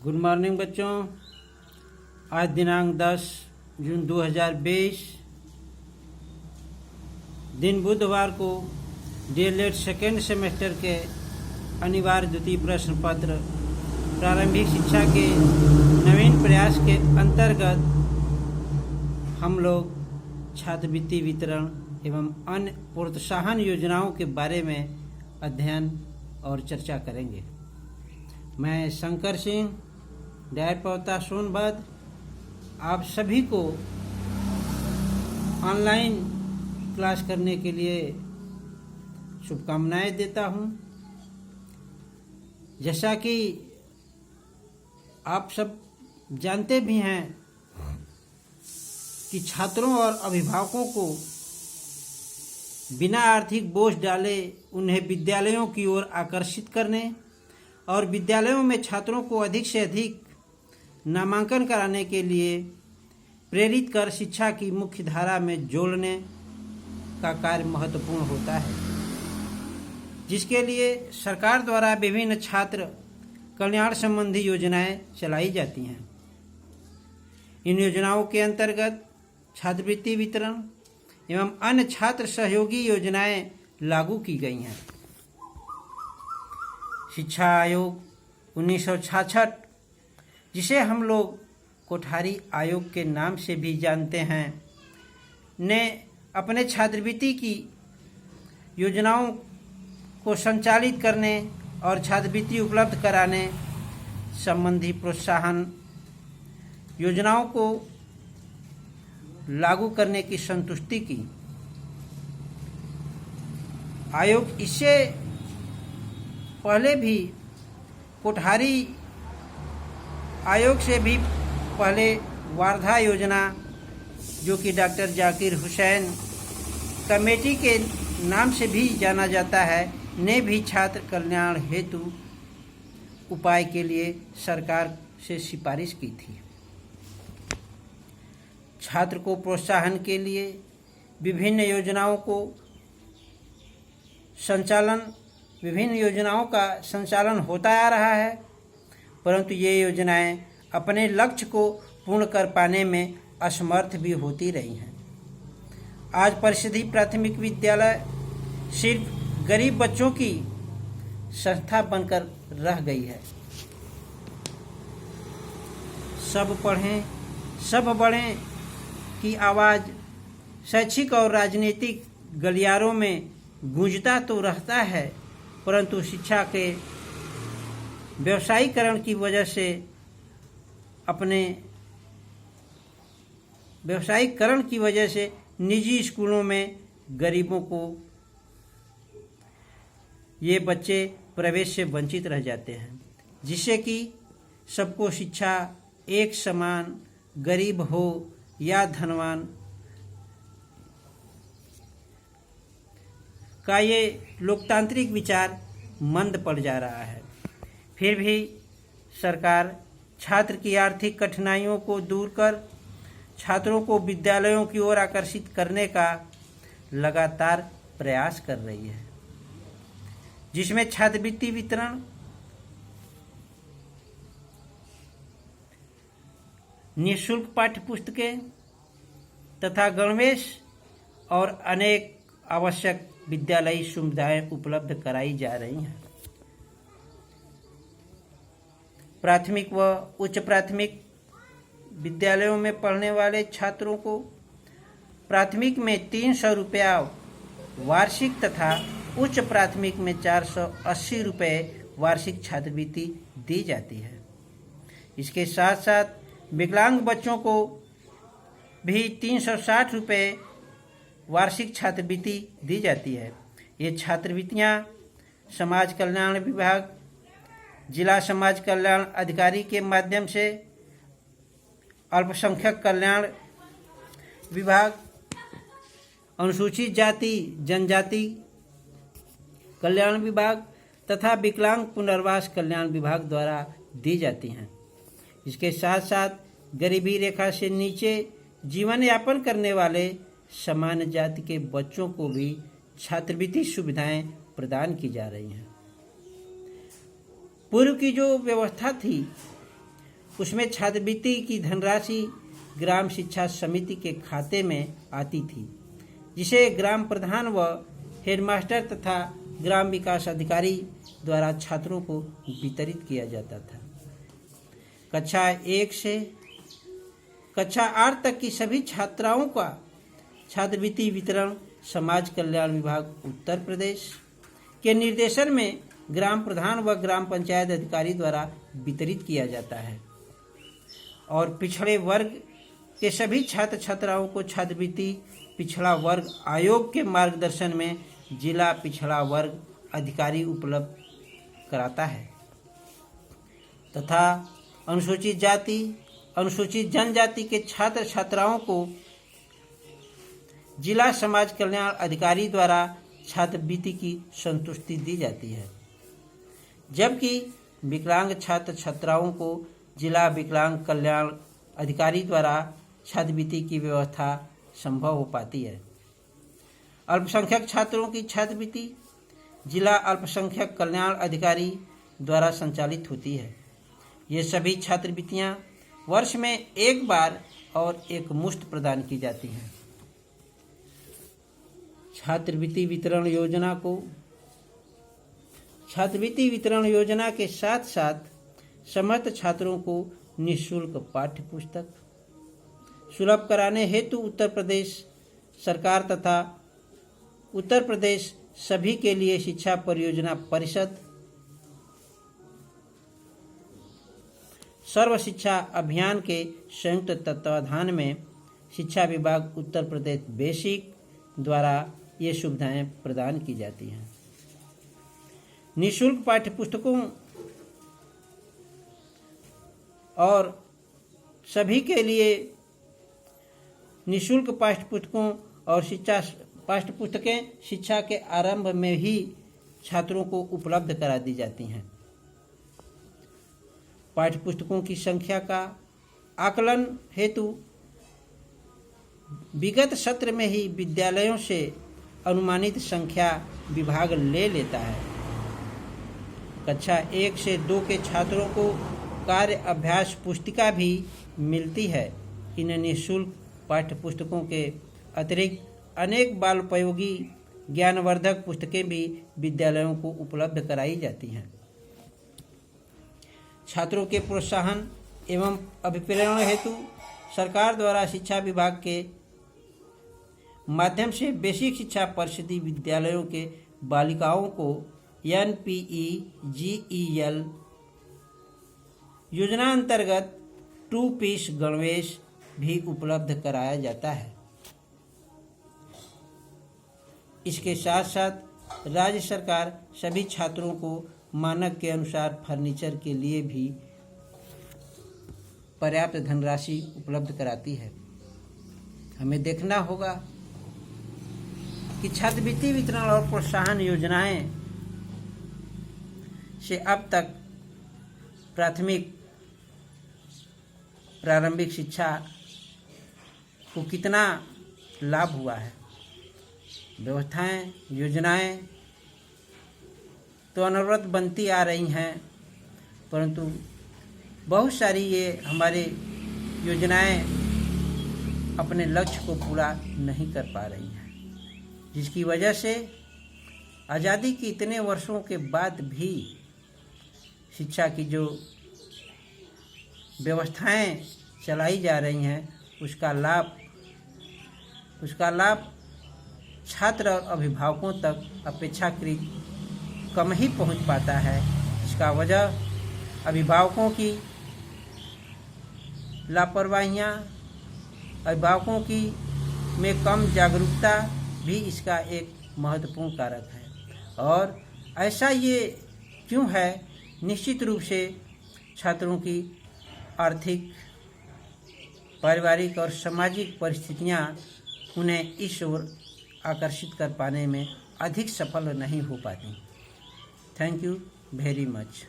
Good morning बच्चों। आज दिनांक 10 जून 2020 दिन बुधवार को डीएलएड सेकेंड सेमेस्टर के अनिवार्य द्वितीय प्रश्न पत्र प्रारंभिक शिक्षा के नवीन प्रयास के अंतर्गत हम लोग छात्रवृत्ति वितरण एवं अन्य प्रोत्साहन योजनाओं के बारे में अध्ययन और चर्चा करेंगे। मैं शंकर सिंह डायरपौता सोनभद्र आप सभी को ऑनलाइन क्लास करने के लिए शुभकामनाएं देता हूं। जैसा कि आप सब जानते भी हैं कि छात्रों और अभिभावकों को बिना आर्थिक बोझ डाले उन्हें विद्यालयों की ओर आकर्षित करने और विद्यालयों में छात्रों को अधिक से अधिक नामांकन कराने के लिए प्रेरित कर शिक्षा की मुख्य धारा में जोड़ने का कार्य महत्वपूर्ण होता है, जिसके लिए सरकार द्वारा विभिन्न छात्र कल्याण संबंधी योजनाएं चलाई जाती हैं। इन योजनाओं के अंतर्गत छात्रवृत्ति वितरण एवं अन्य छात्र सहयोगी योजनाएं लागू की गई हैं। शिक्षा आयोग 1966, जिसे हम लोग कोठारी आयोग के नाम से भी जानते हैं, ने अपने छात्रवृत्ति की योजनाओं को संचालित करने और छात्रवृत्ति उपलब्ध कराने संबंधी प्रोत्साहन योजनाओं को लागू करने की संतुष्टि की। आयोग इससे पहले भी कोठारी आयोग से भी पहले वार्धा योजना, जो कि डॉक्टर जाकिर हुसैन कमेटी के नाम से भी जाना जाता है, ने भी छात्र कल्याण हेतु उपाय के लिए सरकार से सिफारिश की थी। छात्र को प्रोत्साहन के लिए विभिन्न योजनाओं का संचालन होता आ रहा है, परंतु ये योजनाएं अपने लक्ष्य को पूर्ण कर पाने में असमर्थ भी होती रही हैं। आज परिषदीय प्राथमिक विद्यालय सिर्फ गरीब बच्चों की संस्था बनकर रह गई है। सब पढ़ें सब बढ़ें की आवाज़ शैक्षिक और राजनीतिक गलियारों में गूंजता तो रहता है, परंतु शिक्षा के व्यवसायीकरण की वजह से निजी स्कूलों में गरीबों को ये बच्चे प्रवेश से वंचित रह जाते हैं, जिससे कि सबको शिक्षा एक समान, गरीब हो या धनवान का ये लोकतांत्रिक विचार मंद पड़ जा रहा है। फिर भी सरकार छात्र की आर्थिक कठिनाइयों को दूर कर छात्रों को विद्यालयों की ओर आकर्षित करने का लगातार प्रयास कर रही है, जिसमें छात्रवृत्ति वितरण, निःशुल्क पाठ्य पुस्तकें तथा गणवेश और अनेक आवश्यक विद्यालयी सुविधाएं उपलब्ध कराई जा रही हैं। प्राथमिक व उच्च प्राथमिक विद्यालयों में पढ़ने वाले छात्रों को प्राथमिक में 300 रुपया वार्षिक तथा उच्च प्राथमिक में 480 रुपये वार्षिक छात्रवृत्ति दी जाती है। इसके साथ साथ विकलांग बच्चों को भी 360 रुपये वार्षिक छात्रवृत्ति दी जाती है। ये छात्रवृत्तियाँ समाज कल्याण विभाग, जिला समाज कल्याण अधिकारी के माध्यम से अल्पसंख्यक कल्याण विभाग, अनुसूचित जाति जनजाति कल्याण विभाग तथा विकलांग पुनर्वास कल्याण विभाग द्वारा दी जाती हैं। इसके साथ साथ गरीबी रेखा से नीचे जीवन यापन करने वाले सामान्य जाति के बच्चों को भी छात्रवृत्ति सुविधाएं प्रदान की जा रही हैं। पूर्व की जो व्यवस्था थी उसमें छात्रवृत्ति की धनराशि ग्राम शिक्षा समिति के खाते में आती थी, जिसे ग्राम प्रधान व हेडमास्टर तथा ग्राम विकास अधिकारी द्वारा छात्रों को वितरित किया जाता था। कक्षा 1 से कक्षा 8 तक की सभी छात्राओं का छात्रवृत्ति वितरण समाज कल्याण विभाग उत्तर प्रदेश के निर्देशन में ग्राम प्रधान व ग्राम पंचायत अधिकारी द्वारा वितरित किया जाता है और पिछड़े वर्ग के सभी छात्र छात्राओं को छात्रवृत्ति पिछड़ा वर्ग आयोग के मार्गदर्शन में जिला पिछड़ा वर्ग अधिकारी उपलब्ध कराता है तथा अनुसूचित जाति अनुसूचित जनजाति के छात्र छात्राओं को जिला समाज कल्याण अधिकारी द्वारा छात्रवृत्ति की संतुष्टि दी जाती है, जबकि विकलांग छात्र छात्राओं को जिला विकलांग कल्याण अधिकारी द्वारा छात्रवृत्ति की व्यवस्था संभव हो पाती है। अल्पसंख्यक छात्रों की छात्रवृत्ति जिला अल्पसंख्यक कल्याण अधिकारी द्वारा संचालित होती है। ये सभी छात्रवृत्तियां वर्ष में एक बार और एक मुश्त प्रदान की जाती हैं। छात्रवृत्ति वितरण योजना के साथ साथ समस्त छात्रों को निःशुल्क पाठ्य पुस्तक सुलभ कराने हेतु उत्तर प्रदेश सरकार तथा उत्तर प्रदेश सभी के लिए शिक्षा परियोजना परिषद सर्व शिक्षा अभियान के संयुक्त तत्वाधान में शिक्षा विभाग उत्तर प्रदेश बेसिक द्वारा ये सुविधाएं प्रदान की जाती हैं। निःशुल्क पाठ्य पुस्तकों और सभी के लिए निःशुल्क पाठ्य पुस्तकों और पाठ्य पुस्तकें शिक्षा के आरंभ में ही छात्रों को उपलब्ध करा दी जाती हैं। पाठ्य पुस्तकों की संख्या का आकलन हेतु विगत सत्र में ही विद्यालयों से अनुमानित संख्या विभाग ले लेता है। कक्षा 1 से 2 के छात्रों को कार्य अभ्यास पुस्तिका भी मिलती है। इन निःशुल्क पाठ्य पुस्तकों के अतिरिक्त अनेक बालोपयोगी ज्ञानवर्धक पुस्तकें भी विद्यालयों को उपलब्ध कराई जाती हैं। छात्रों के प्रोत्साहन एवं अभिप्रेरण हेतु सरकार द्वारा शिक्षा विभाग के माध्यम से बेसिक शिक्षा परिषदीय विद्यालयों के बालिकाओं को NPEGEL योजना अंतर्गत 2 पीस गणवेश भी उपलब्ध कराया जाता है। इसके साथ साथ राज्य सरकार सभी छात्रों को मानक के अनुसार फर्नीचर के लिए भी पर्याप्त धनराशि उपलब्ध कराती है। हमें देखना होगा कि छात्रवृत्ति वितरण और प्रोत्साहन योजनाएं से अब तक प्रारंभिक शिक्षा को कितना लाभ हुआ है। व्यवस्थाएं योजनाएं तो अनवरत बनती आ रही हैं, परंतु बहुत सारी ये हमारे योजनाएं अपने लक्ष्य को पूरा नहीं कर पा रही हैं, जिसकी वजह से आज़ादी के इतने वर्षों के बाद भी शिक्षा की जो व्यवस्थाएं चलाई जा रही हैं उसका लाभ छात्र और अभिभावकों तक अपेक्षाकृत कम ही पहुंच पाता है। इसका वजह अभिभावकों की लापरवाहियाँ, अभिभावकों की में कम जागरूकता भी इसका एक महत्वपूर्ण कारक है। और ऐसा ये क्यों है? निश्चित रूप से छात्रों की आर्थिक, पारिवारिक और सामाजिक परिस्थितियाँ उन्हें इस ओर आकर्षित कर पाने में अधिक सफल नहीं हो पाती। Thank you very much.